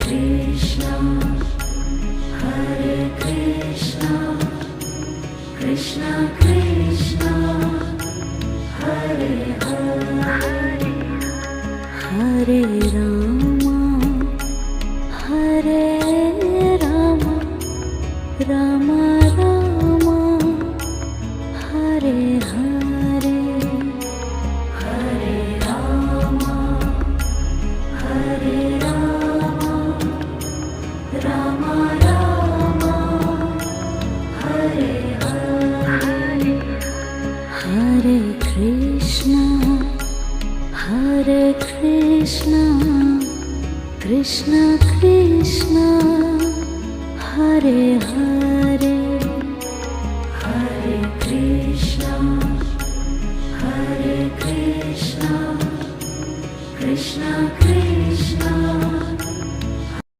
Krishna, Hare Krishna, Krishna Krishna, Hare Hare, Hare Rama, Hare Rama, Rama Rama, Hare Hare, Hare Rama, Hare Rama, Rama Rama, Hare Hare, Hare Krishna, Hare Krishna, Krishna Krishna, Hare Hare, Hare Krishna, Hare Krishna, Krishna Krishna,